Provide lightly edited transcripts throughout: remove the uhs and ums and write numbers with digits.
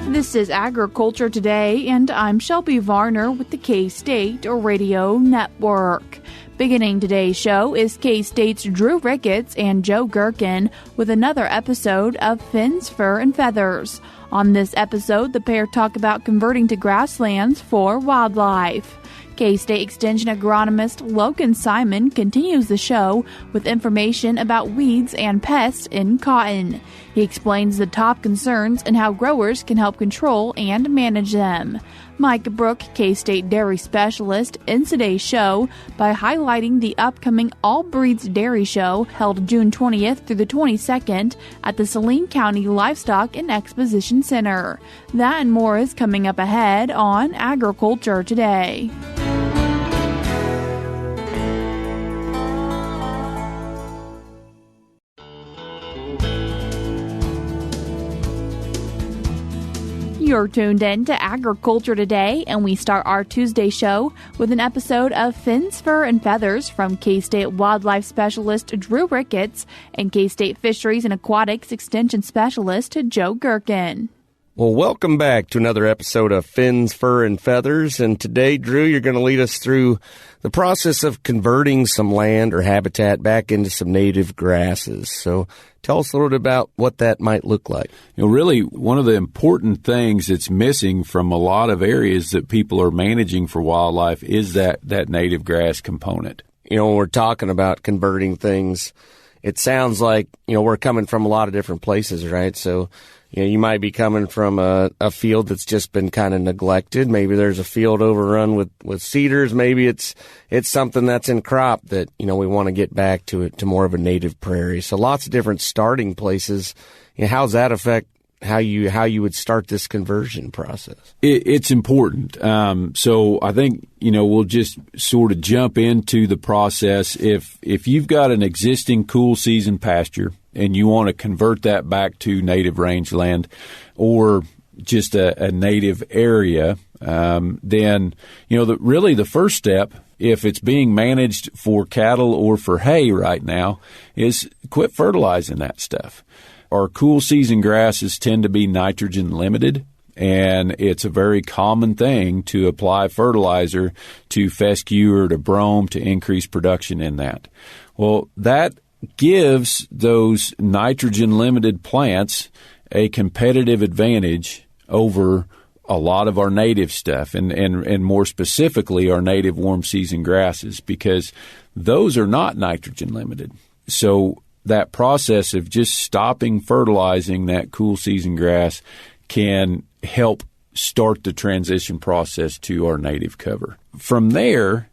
This is Agriculture Today, and I'm Shelby Varner with the K-State Radio Network. Beginning today's show is K-State's Drew Ricketts and Joe Gerken with another episode of Fins, Fur, and Feathers. On this episode, the pair talk about converting to grasslands for wildlife. K-State Extension agronomist Logan Simon continues the show with information about weeds and pests in cotton. He explains the top concerns and how growers can help control and manage them. Mike Brouk, K-State dairy specialist, ends today's show by highlighting the upcoming All Breeds Dairy Show held June 20th through the 22nd at the Saline County Livestock and Exposition Center. That and more is coming up ahead on Agriculture Today. You're tuned in to Agriculture Today, and we start our Tuesday show with an episode of Fins, Fur, and Feathers from K-State Wildlife Specialist Drew Ricketts and K-State Fisheries and Aquatics Extension Specialist Joe Gerken. Well, welcome back to another episode of Fins, Fur, and Feathers. And today, Drew, you're going to lead us through the process of converting some land or habitat back into some native grasses. So tell us a little bit about what that might look like. Really, one of the important things that's missing from a lot of areas that people are managing for wildlife is that native grass component. When we're talking about converting things, it sounds like, we're coming from a lot of different places, right? So you might be coming from a field that's just been kind of neglected. Maybe there's a field overrun with cedars. Maybe it's something that's in crop that, we want to get back to more of a native prairie. So lots of different starting places. How does that affect how you would start this conversion process? It's important. So I think, we'll just sort of jump into the process. If you've got an existing cool season pasture and you want to convert that back to native rangeland or just a native area, then, the first step, if it's being managed for cattle or for hay right now, is quit fertilizing that stuff. Our cool season grasses tend to be nitrogen limited, and it's a very common thing to apply fertilizer to fescue or to brome to increase production in that. Well, that gives those nitrogen limited plants a competitive advantage over a lot of our native stuff and more specifically our native warm season grasses, because those are not nitrogen limited. So that process of just stopping fertilizing that cool season grass can help start the transition process to our native cover. From there,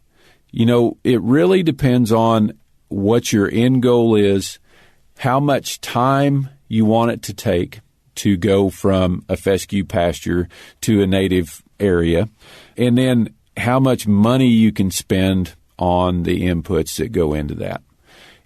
it really depends on what your end goal is, how much time you want it to take to go from a fescue pasture to a native area, and then how much money you can spend on the inputs that go into that.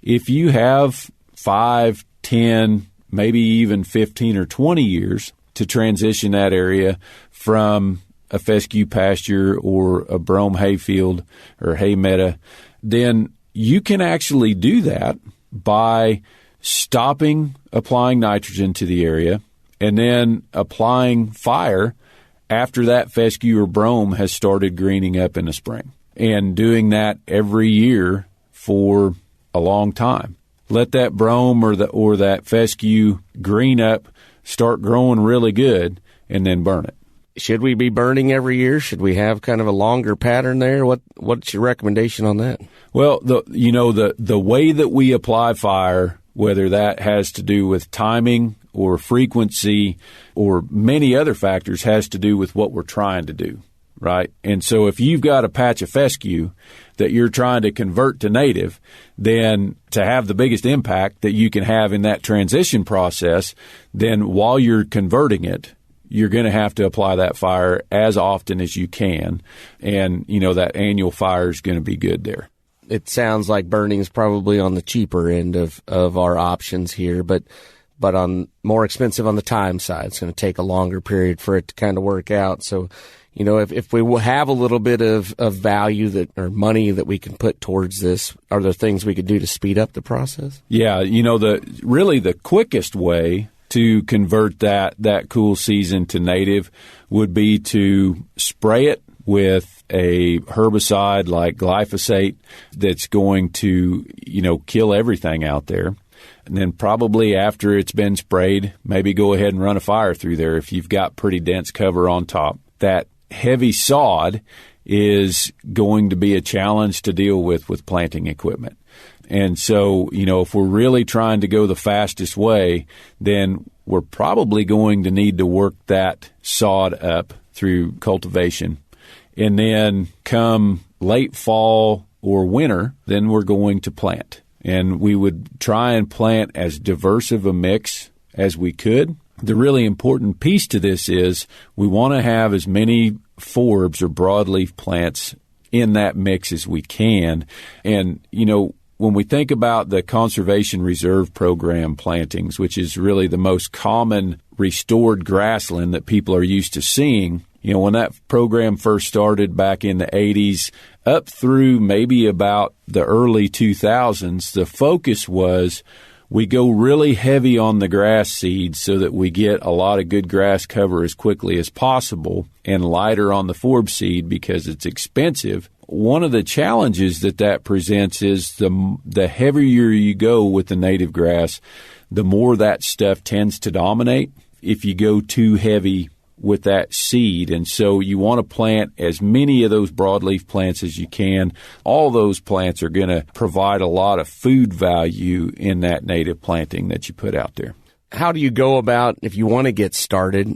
If you have 5, 10, maybe even 15 or 20 years to transition that area from a fescue pasture or a brome hayfield or hay meadow, then you can actually do that by stopping applying nitrogen to the area and then applying fire after that fescue or brome has started greening up in the spring, and doing that every year for a long time. Let that brome or that fescue green up, start growing really good, and then burn it. Should we be burning every year? Should we have kind of a longer pattern there? What's your recommendation on that? Well, the way that we apply fire, whether that has to do with timing or frequency or many other factors, has to do with what we're trying to do, right? And so if you've got a patch of fescue that you're trying to convert to native, then to have the biggest impact that you can have in that transition process, then while you're converting it, you're going to have to apply that fire as often as you can. And, that annual fire is going to be good there. It sounds like burning is probably on the cheaper end of our options here, but on more expensive on the time side. It's going to take a longer period for it to kind of work out. So, if we will have a little bit of value or money that we can put towards this, are there things we could do to speed up the process? Yeah, the quickest way to convert that cool season to native would be to spray it with a herbicide like glyphosate that's going to, kill everything out there. And then probably after it's been sprayed, maybe go ahead and run a fire through there if you've got pretty dense cover on top. That heavy sod is going to be a challenge to deal with planting equipment. And so, if we're really trying to go the fastest way, then we're probably going to need to work that sod up through cultivation. And then come late fall or winter, then we're going to plant. And we would try and plant as diverse of a mix as we could. The really important piece to this is we want to have as many forbs or broadleaf plants in that mix as we can. And, when we think about the Conservation Reserve Program plantings, which is really the most common restored grassland that people are used to seeing, when that program first started back in the 80s, up through maybe about the early 2000s, the focus was we go really heavy on the grass seed so that we get a lot of good grass cover as quickly as possible and lighter on the forb seed because it's expensive. One of the challenges that presents is the heavier you go with the native grass, the more that stuff tends to dominate if you go too heavy with that seed. And so you want to plant as many of those broadleaf plants as you can. All those plants are going to provide a lot of food value in that native planting that you put out there. How do you go about, if you want to get started,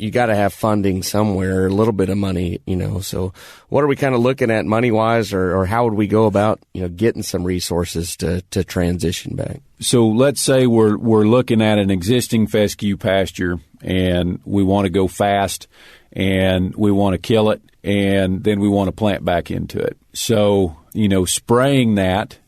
you got to have funding somewhere, a little bit of money, so what are we kind of looking at money-wise, or how would we go about, getting some resources to transition back? So let's say we're looking at an existing fescue pasture and we want to go fast and we want to kill it and then we want to plant back into it. So, spraying that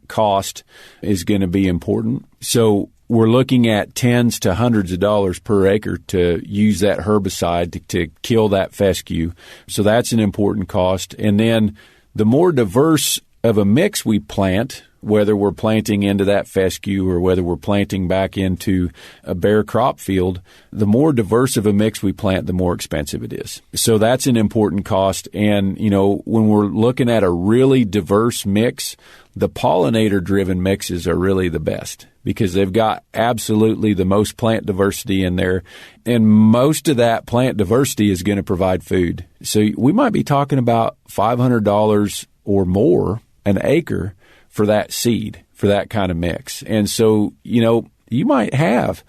cost is going to be important. So we're looking at tens to hundreds of dollars per acre to use that herbicide to kill that fescue. So that's an important cost. And then the more diverse of a mix we plant, whether we're planting into that fescue or whether we're planting back into a bare crop field, the more diverse of a mix we plant, the more expensive it is. So that's an important cost. And, when we're looking at a really diverse mix, the pollinator-driven mixes are really the best because they've got absolutely the most plant diversity in there. And most of that plant diversity is going to provide food. So we might be talking about $500 or more an acre for that seed, for that kind of mix. And so, you might have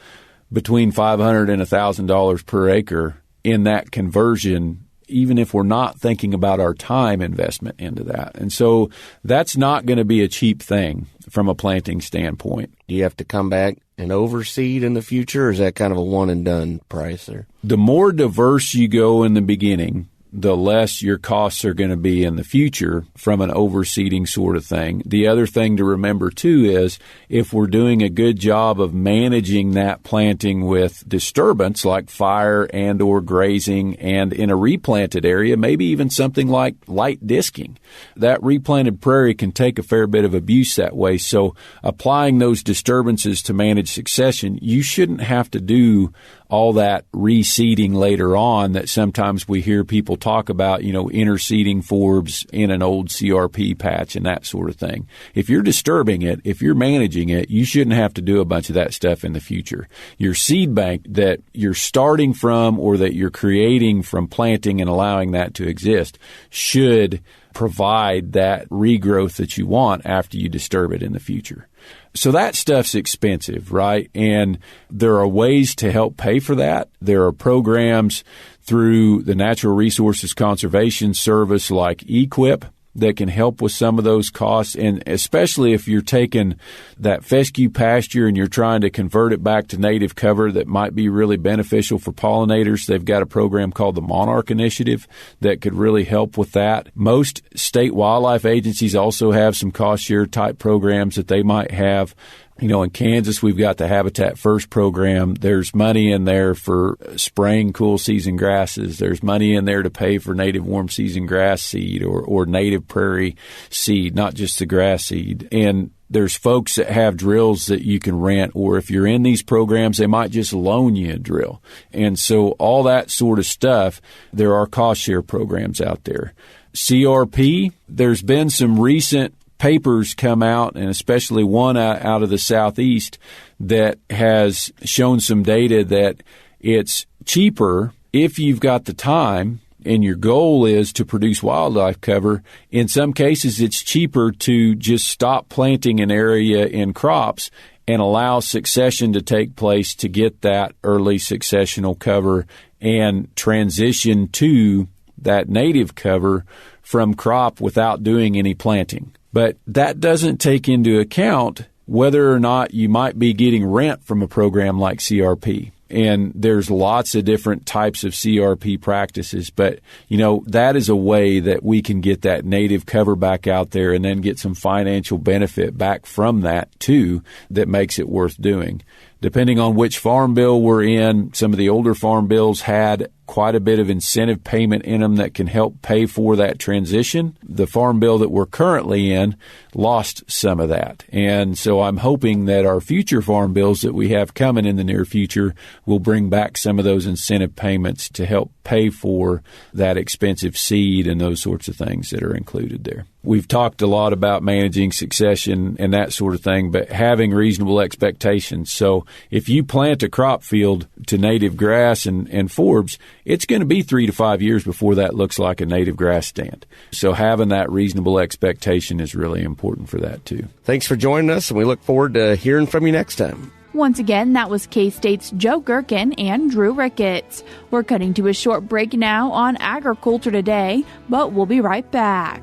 between $500 and $1,000 per acre in that conversion, even if we're not thinking about our time investment into that. And so that's not going to be a cheap thing from a planting standpoint. Do you have to come back and overseed in the future, or is that kind of a one-and-done price there? The more diverse you go in the beginning, the less your costs are going to be in the future from an overseeding sort of thing. The other thing to remember, too, is if we're doing a good job of managing that planting with disturbance like fire and or grazing, and in a replanted area, maybe even something like light disking, that replanted prairie can take a fair bit of abuse that way. So applying those disturbances to manage succession, you shouldn't have to do all that reseeding later on that sometimes we hear people talk about, interseeding forbs in an old CRP patch and that sort of thing. If you're disturbing it, if you're managing it, you shouldn't have to do a bunch of that stuff in the future. Your seed bank that you're starting from or that you're creating from planting and allowing that to exist should provide that regrowth that you want after you disturb it in the future. So that stuff's expensive, right? And there are ways to help pay for that. There are programs through the Natural Resources Conservation Service like EQIP that can help with some of those costs. And especially if you're taking that fescue pasture and you're trying to convert it back to native cover, that might be really beneficial for pollinators. They've got a program called the Monarch Initiative that could really help with that. Most state wildlife agencies also have some cost share type programs that they might have. In Kansas, we've got the Habitat First program. There's money in there for spraying cool season grasses. There's money in there to pay for native warm season grass seed or native prairie seed, not just the grass seed. And there's folks that have drills that you can rent, or if you're in these programs, they might just loan you a drill. And so all that sort of stuff, there are cost share programs out there. CRP, there's been some recent papers come out, and especially one out of the Southeast that has shown some data that it's cheaper if you've got the time and your goal is to produce wildlife cover. In some cases, it's cheaper to just stop planting an area in crops and allow succession to take place to get that early successional cover and transition to that native cover from crop without doing any planting. But that doesn't take into account whether or not you might be getting rent from a program like CRP. And there's lots of different types of CRP practices, but, that is a way that we can get that native cover back out there and then get some financial benefit back from that, too, that makes it worth doing. Depending on which farm bill we're in, some of the older farm bills had quite a bit of incentive payment in them that can help pay for that transition. The farm bill that we're currently in lost some of that. And so I'm hoping that our future farm bills that we have coming in the near future will bring back some of those incentive payments to help pay for that expensive seed and those sorts of things that are included there. We've talked a lot about managing succession and that sort of thing, but having reasonable expectations. So if you plant a crop field to native grass and forbs, it's going to be 3 to 5 years before that looks like a native grass stand. So having that reasonable expectation is really important for that too. Thanks for joining us, and we look forward to hearing from you next time. Once again, that was K-State's Joe Gerken and Drew Ricketts. We're cutting to a short break now on Agriculture Today, but we'll be right back.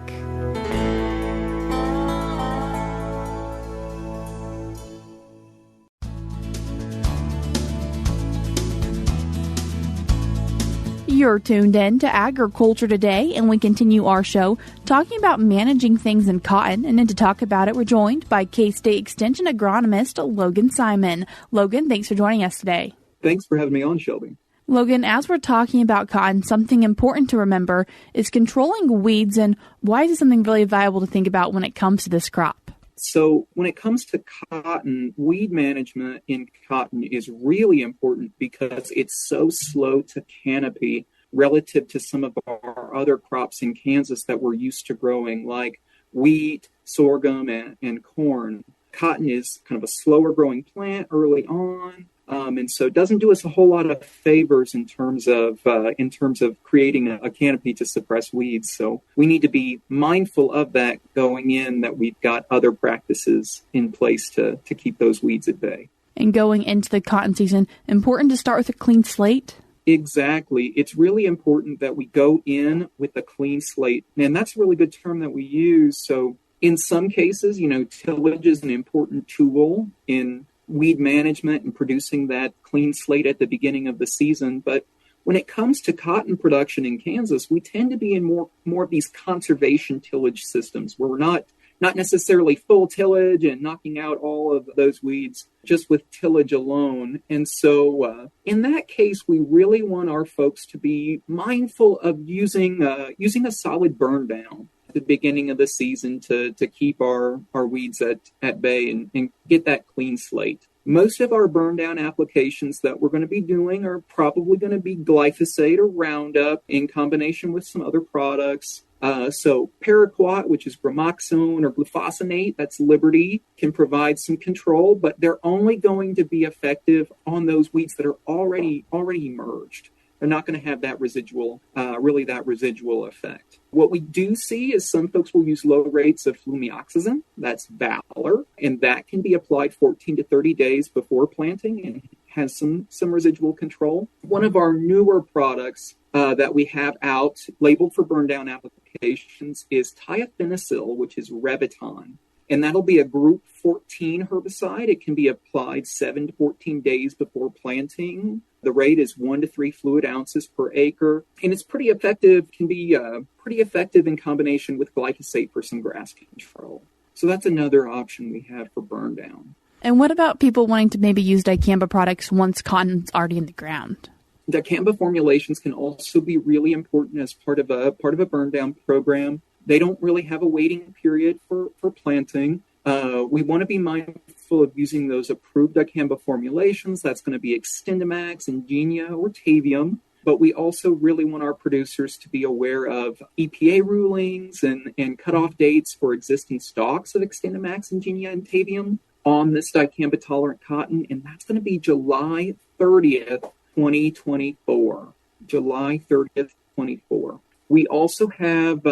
You're tuned in to Agriculture Today, and we continue our show talking about managing things in cotton. And then to talk about it, we're joined by K-State Extension agronomist Logan Simon. Logan, thanks for joining us today. Thanks for having me on, Shelby. Logan, as we're talking about cotton, something important to remember is controlling weeds, and why is it something really valuable to think about when it comes to this crop? So when it comes to cotton, weed management in cotton is really important because it's so slow to canopy relative to some of our other crops in Kansas that we're used to growing, like wheat, sorghum, and corn. Cotton is kind of a slower growing plant early on. And so it doesn't do us a whole lot of favors in terms of creating a canopy to suppress weeds. So we need to be mindful of that going in, that we've got other practices in place to keep those weeds at bay. And going into the cotton season, important to start with a clean slate? Exactly. It's really important that we go in with a clean slate. And that's a really good term that we use. So in some cases, tillage is an important tool in weed management and producing that clean slate at the beginning of the season. But when it comes to cotton production in Kansas, we tend to be in more of these conservation tillage systems where we're not necessarily full tillage and knocking out all of those weeds just with tillage alone. And so in that case, we really want our folks to be mindful of using a solid burn down at the beginning of the season to keep our weeds at bay and get that clean slate. Most of our burn down applications that we're going to be doing are probably going to be glyphosate or Roundup in combination with some other products. So paraquat, which is bromoxone, or glufosinate, that's Liberty, can provide some control, but they're only going to be effective on those weeds that are already emerged. They're not going to have that residual effect. What we do see is some folks will use low rates of flumioxazin, that's Valor, and that can be applied 14 to 30 days before planting and has some residual control. One of our newer products that we have out labeled for burn down applications is thiophenicil, which is Reviton. And that'll be a group 14 herbicide. It can be applied 7 to 14 days before planting. The rate is 1 to 3 fluid ounces per acre. And it's pretty effective, can be pretty effective in combination with glyphosate for some grass control. So that's another option we have for burn down. And what about people wanting to maybe use dicamba products once cotton's already in the ground? Dicamba formulations can also be really important as part of a burn down program. They don't really have a waiting period for planting. We want to be mindful of using those approved dicamba formulations. That's going to be Extendamax, Ingenia, or Tavium. But we also really want our producers to be aware of EPA rulings and cutoff dates for existing stocks of Extendamax, Ingenia, and Tavium on this dicamba-tolerant cotton. And that's going to be July 30th, 2024. July 30th, 2024. We also have,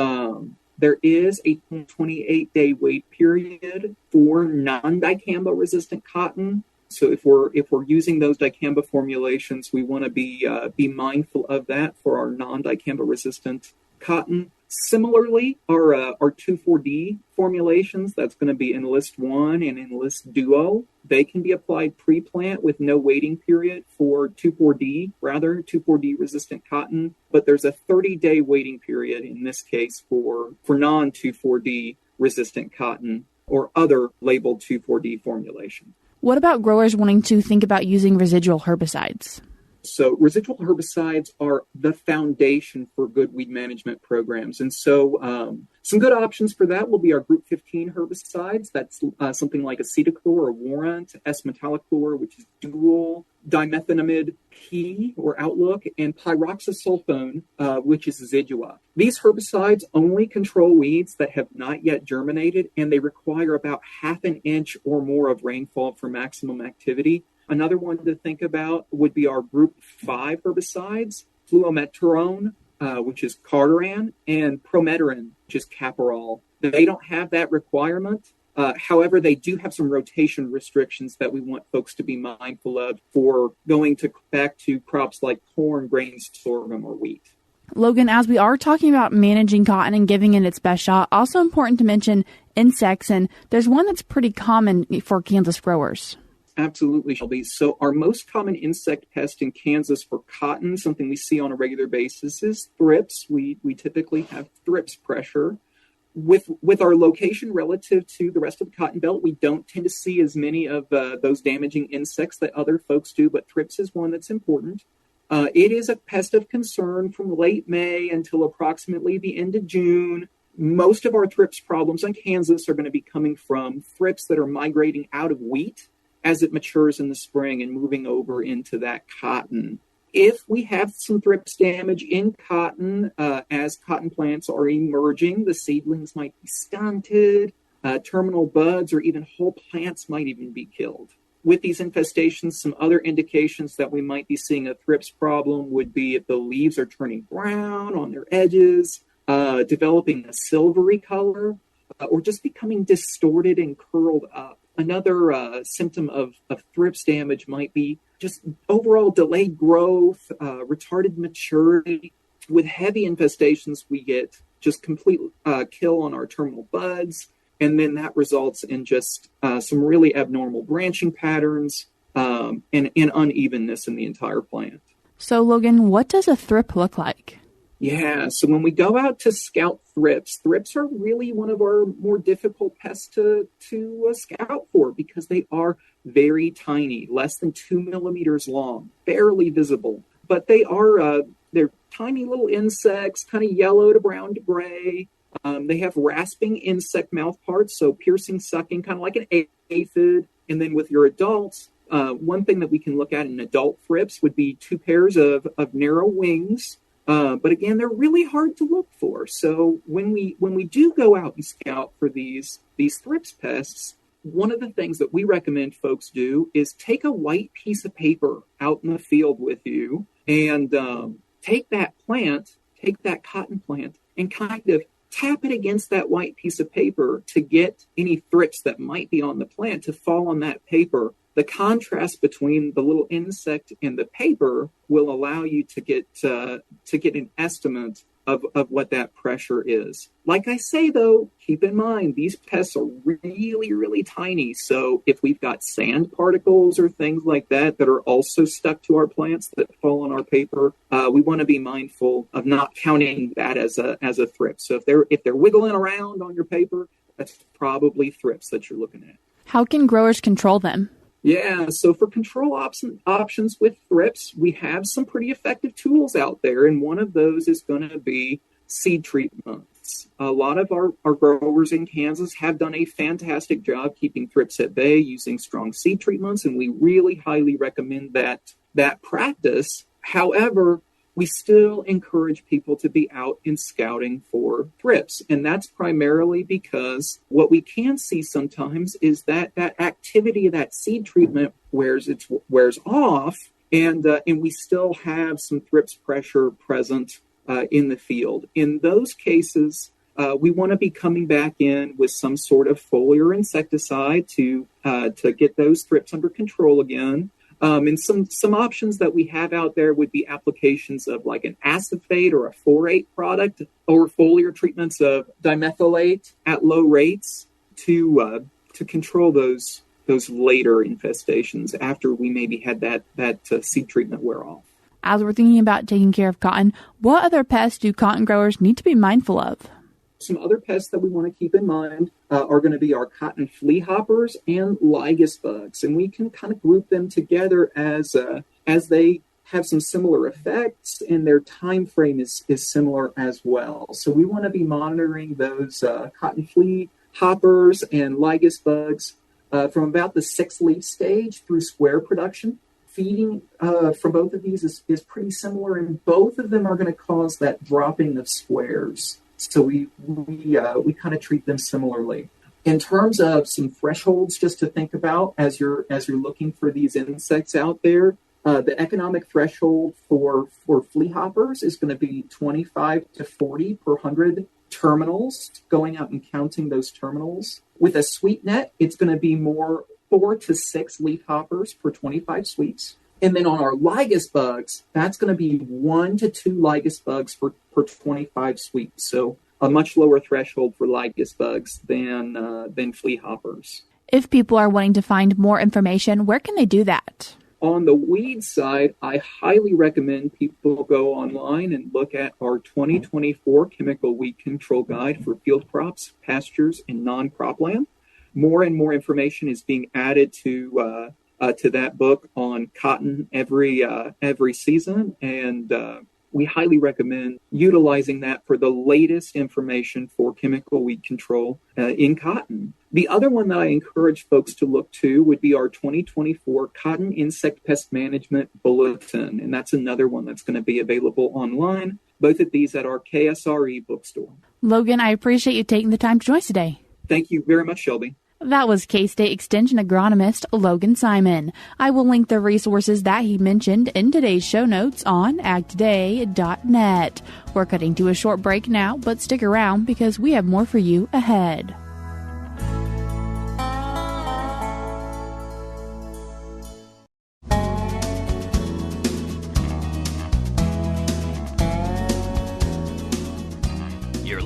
there is a 28-day wait period for non-dicamba resistant cotton. So if we're using those dicamba formulations, we want to be mindful of that for our non-dicamba resistant cotton. Similarly, our 2,4-D formulations, that's going to be Enlist 1 and Enlist Duo. They can be applied pre-plant with no waiting period for 2,4-D resistant cotton. But there's a 30-day waiting period in this case for non-2,4-D resistant cotton or other labeled 2,4-D formulation. What about growers wanting to think about using residual herbicides? So residual herbicides are the foundation for good weed management programs. And so some good options for that will be our Group 15 herbicides. That's something like acetochlor or Warrant, S-metolachlor, which is dual, dimethenamide P or Outlook, and pyroxasulfone, which is Zidua. These herbicides only control weeds that have not yet germinated, and they require about half an inch or more of rainfall for maximum activity. Another one to think about would be our Group 5 herbicides, fluometerone, which is Cartaran, and Prometarin, which is Caparol. They don't have that requirement. However, they do have some rotation restrictions that we want folks to be mindful of for going back to crops like corn, grains, sorghum, or wheat. Logan, as we are talking about managing cotton and giving it its best shot, also important to mention insects, and there's one that's pretty common for Kansas growers. Absolutely, Shelby. So our most common insect pest in Kansas for cotton, something we see on a regular basis, is thrips. We typically have thrips pressure. With our location relative to the rest of the cotton belt, we don't tend to see as many of those damaging insects that other folks do, but thrips is one that's important. It is a pest of concern from late May until approximately the end of June. Most of our thrips problems in Kansas are going to be coming from thrips that are migrating out of wheat as it matures in the spring and moving over into that cotton. If we have some thrips damage in cotton, as cotton plants are emerging, the seedlings might be stunted, terminal buds or even whole plants might even be killed. With these infestations, some other indications that we might be seeing a thrips problem would be if the leaves are turning brown on their edges, developing a silvery color, or just becoming distorted and curled up. Another symptom of thrips damage might be just overall delayed growth, retarded maturity. With heavy infestations, we get just complete kill on our terminal buds, and then that results in just some really abnormal branching patterns and unevenness in the entire plant. So, Logan, what does a thrip look like? Yeah, so when we go out to scout thrips are really one of our more difficult pests to scout for because they are very tiny, less than 2 millimeters long, barely visible. But they are they're tiny little insects, kind of yellow to brown to gray. They have rasping insect mouth parts, so piercing, sucking, kind of like an aphid. And then with your adults, one thing that we can look at in adult thrips would be 2 pairs of narrow wings. But again, they're really hard to look for. So when we do go out and scout for these thrips pests, one of the things that we recommend folks do is take a white piece of paper out in the field with you and take that cotton plant, and kind of tap it against that white piece of paper to get any thrips that might be on the plant to fall on that paper. The contrast between the little insect and the paper will allow you to get an estimate of what that pressure is. Like I say, though, keep in mind, these pests are really, really tiny. So if we've got sand particles or things like that are also stuck to our plants that fall on our paper, we want to be mindful of not counting that as a thrip. So if they're wiggling around on your paper, that's probably thrips that you're looking at. How can growers control them? Yeah, so for control options with thrips, we have some pretty effective tools out there, and one of those is going to be seed treatments. A lot of our growers in Kansas have done a fantastic job keeping thrips at bay using strong seed treatments, and we really highly recommend that practice. However, we still encourage people to be out and scouting for thrips. And that's primarily because what we can see sometimes is that activity of that seed treatment wears off, and we still have some thrips pressure present in the field. In those cases, we want to be coming back in with some sort of foliar insecticide to get those thrips under control again. And some options that we have out there would be applications of like an acephate or a 4-8 product, or foliar treatments of dimethylate at low rates to control those later infestations after we maybe had that seed treatment wear off. As we're thinking about taking care of cotton, what other pests do cotton growers need to be mindful of? Some other pests that we want to keep in mind are going to be our cotton flea hoppers and lygus bugs, and we can kind of group them together as they have some similar effects, and their time frame is similar as well. So we want to be monitoring those cotton flea hoppers and lygus bugs from about the 6-leaf stage through square production. Feeding from both of these is pretty similar, and both of them are going to cause that dropping of squares. So we kind of treat them similarly. In terms of some thresholds just to think about as you're looking for these insects out there, the economic threshold for flea hoppers is going to be 25 to 40 per 100 terminals, going out and counting those terminals. With a sweet net, it's going to be more 4 to 6 leaf hoppers per 25 sweets. And then on our lygus bugs, that's going to be 1 to 2 lygus bugs per 25 sweets. So a much lower threshold for lygus bugs than flea hoppers. If people are wanting to find more information, where can they do that? On the weed side, I highly recommend people go online and look at our 2024 Chemical Weed Control Guide for field crops, pastures, and non-cropland. More and more information is being added to that book on cotton every season, and we highly recommend utilizing that for the latest information for chemical weed control in cotton. The other one that I encourage folks to look to would be our 2024 Cotton Insect Pest Management Bulletin, and that's another one that's going to be available online, both of these at our KSRE bookstore. Logan, I appreciate you taking the time to join us today. Thank you very much, Shelby. That was K-State Extension agronomist Logan Simon. I will link the resources that he mentioned in today's show notes on agtoday.net. We're cutting to a short break now, but stick around because we have more for you ahead.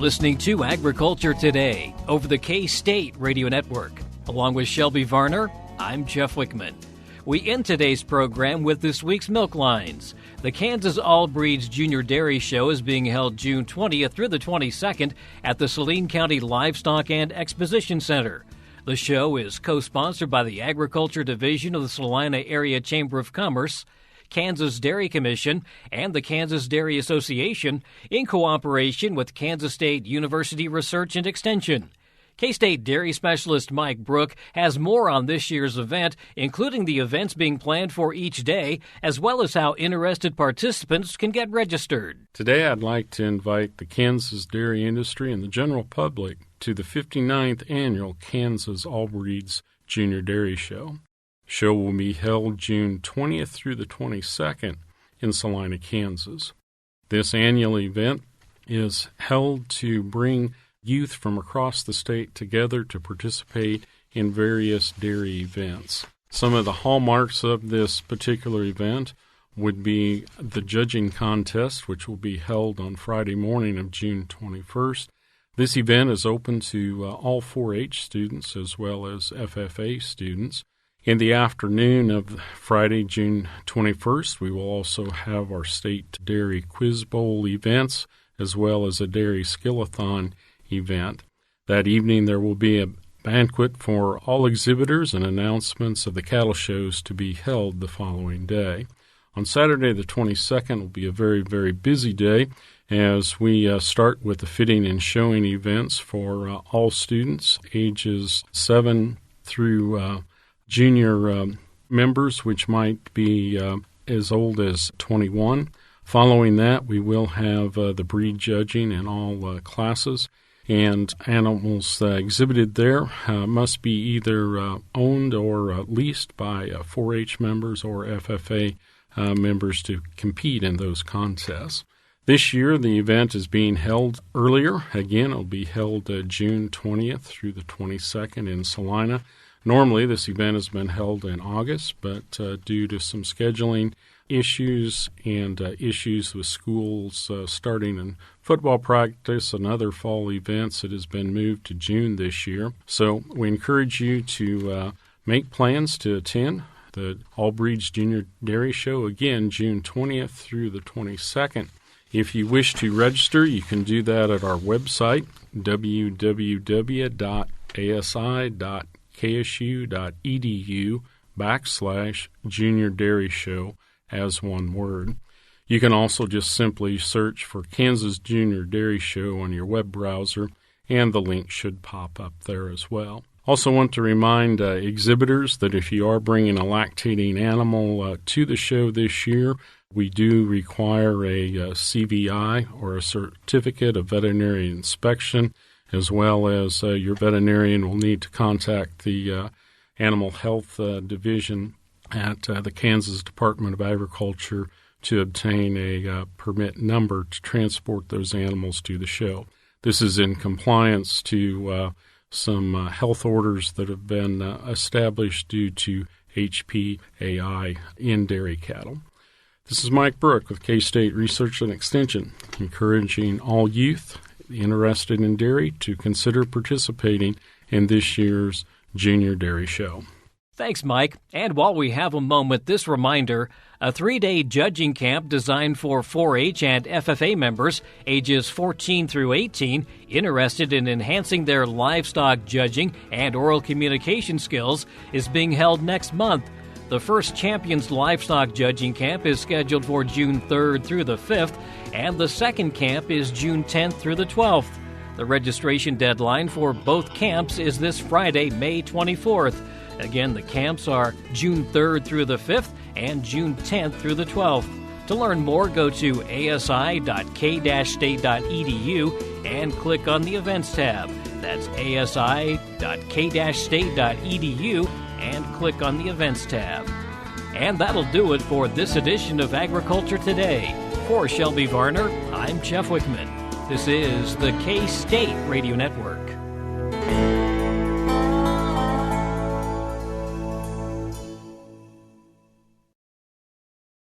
Listening to Agriculture Today over the K-State Radio Network. Along with Shelby Varner, I'm Jeff Wickman. We end today's program with this week's Milk Lines. The Kansas All Breeds Junior Dairy Show is being held June 20th through the 22nd at the Saline County Livestock and Exposition Center. The show is co-sponsored by the Agriculture Division of the Salina Area Chamber of Commerce, Kansas Dairy Commission, and the Kansas Dairy Association in cooperation with Kansas State University Research and Extension. K-State Dairy Specialist Mike Brouk has more on this year's event, including the events being planned for each day, as well as how interested participants can get registered. Today I'd like to invite the Kansas dairy industry and the general public to the 59th Annual Kansas All Breeds Junior Dairy Show. The show will be held June 20th through the 22nd in Salina, Kansas. This annual event is held to bring youth from across the state together to participate in various dairy events. Some of the hallmarks of this particular event would be the judging contest, which will be held on Friday morning of June 21st. This event is open to all 4-H students as well as FFA students. In the afternoon of Friday, June 21st, we will also have our State Dairy Quiz Bowl events as well as a Dairy Skillathon event. That evening there will be a banquet for all exhibitors and announcements of the cattle shows to be held the following day. On Saturday the 22nd will be a very, very busy day as we start with the fitting and showing events for all students ages 7 through junior members, which might be as old as 21. Following that, we will have the breed judging in all classes, and animals exhibited there must be either owned or leased by 4-H members or FFA members to compete in those contests. This year, the event is being held earlier. Again, it will be held June 20th through the 22nd in Saline. Normally, this event has been held in August, but due to some scheduling issues and issues with schools starting in football practice and other fall events, it has been moved to June this year. So we encourage you to make plans to attend the All Breeds Junior Dairy Show, again, June 20th through the 22nd. If you wish to register, you can do that at our website, www.asi.ksu.edu/Junior Dairy Show as one word. You can also just simply search for Kansas Junior Dairy Show on your web browser, and the link should pop up there as well. Also want to remind exhibitors that if you are bringing a lactating animal to the show this year, we do require a CVI or a certificate of veterinary inspection, as well as your veterinarian will need to contact the Animal Health Division at the Kansas Department of Agriculture to obtain a permit number to transport those animals to the show. This is in compliance to some health orders that have been established due to HPAI in dairy cattle. This is Mike Brouk with K-State Research and Extension, encouraging all youth interested in dairy to consider participating in this year's Junior Dairy Show. Thanks, Mike. And while we have a moment, this reminder, a 3-day judging camp designed for 4-H and FFA members ages 14 through 18 interested in enhancing their livestock judging and oral communication skills is being held next month. The first Champions Livestock Judging Camp is scheduled for June 3rd through the 5th, and the second camp is June 10th through the 12th. The registration deadline for both camps is this Friday, May 24th. Again, the camps are June 3rd through the 5th and June 10th through the 12th. To learn more, go to asi.k-state.edu and click on the Events tab. That's asi.k-state.edu and click on the Events tab. And that'll do it for this edition of Agriculture Today. For Shelby Varner, I'm Jeff Wickman. This is the K-State Radio Network.